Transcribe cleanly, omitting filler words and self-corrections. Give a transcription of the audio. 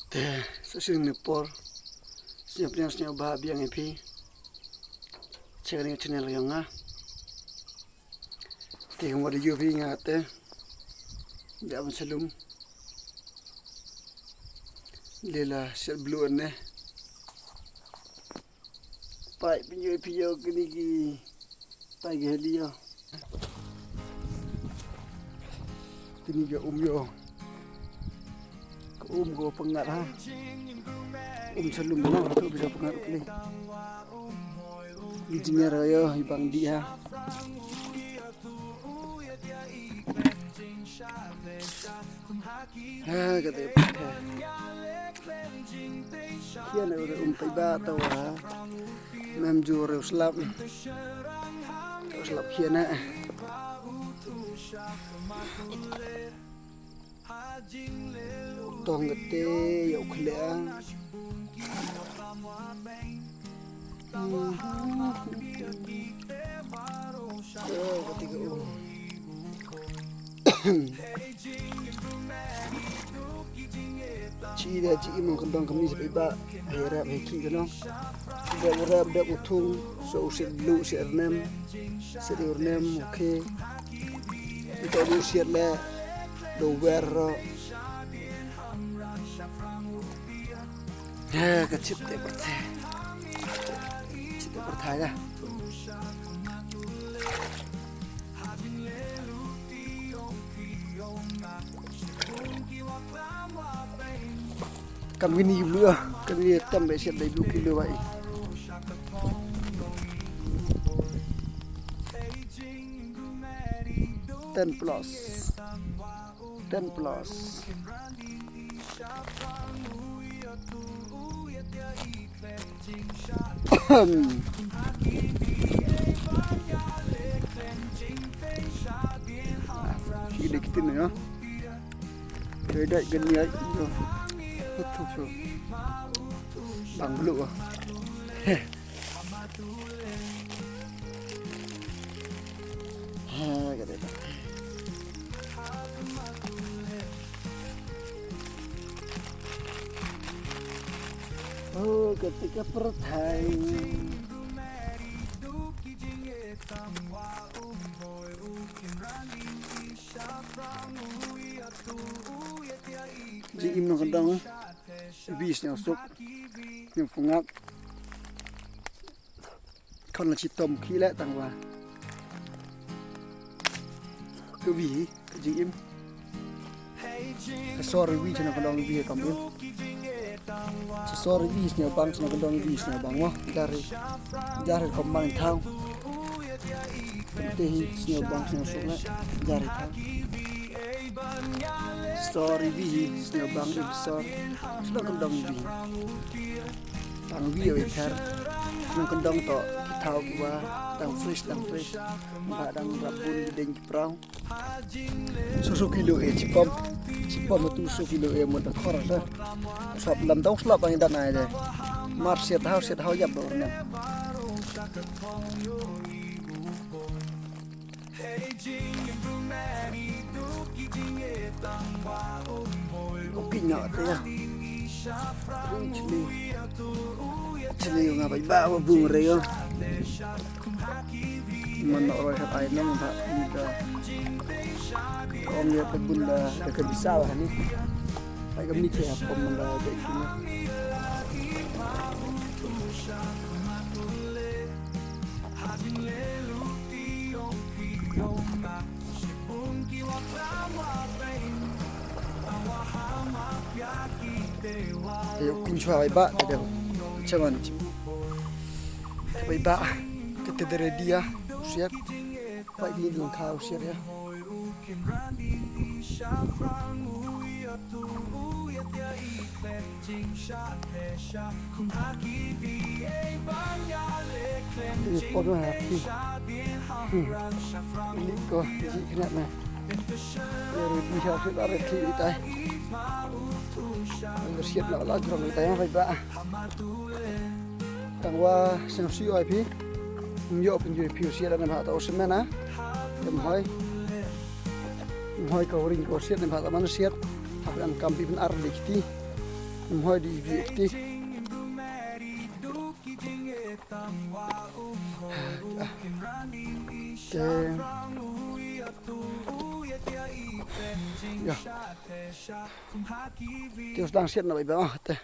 Te sing Nepal siap yang siap bahagian epi cekering channel yang ngah te ngwa di yobi ngate ya selum lela siap bluh ne pai pinyo epi yo kini ki pai gelio kini yo yo go pengat ha selum no tu bisa pengat kali gijinya raya ibang dia ha kata kian ada pai ba tau ha mem jure slap kian na tong gete yo khleang chi da chi mo kan dong kami sebai ba hera be ki kan dong da ura da utung so se bluh se nem se nem okay kita lu siat le do wer ya kecil te pertai dah cầm cái nhiều nữa cái gì cầm để xem đầy đủ kilo vậy ten plus sedikit ini ya beda gini aja betul bang bluh kata itu oh ketika pertai jadi im nak dong bis yang sup yang fungak kon la chitom khi lẽ tang wa cái vị cái gì im cái sorry vi cho nó còn dong vi cầm im sorry vi nhờ bang cho nó còn dong vi nhờ bang wa jari kembang thau teh nhờ bang nhờ sup lẽ jari thau story vi nhờ bang di besar sudah kendang vi bang vi ya ikhar yang kendang to thau wa dang fresh ba dang rabun di deng prau susu kilo cipom tu susu kilo mo da khor sa sab lam dong slap ang dan ai de mar siat hau yap do ne oke nyok ya chili nga bai ba bung re yo man ora hat ai nam ba ni da om ya kebun da ke bisa lah ni ai kam ni thea pom man da de kini ayo kunchwa bai ba da chaman bai ba kete dari dia siap bai ni lyngkha siap ya ini podo hati ini kok jinak nah dari bisa sudah reti tai anggar siap nak lagi orang tai bai ba tangwa sensi oi pi yo penjual piu siap dan hata osmena dem hoi kau ring kau siap dan hata mana siap akan kampi pun ar dikti Hoi di vi ti. Ja. Tios đang siết nó bị béo te.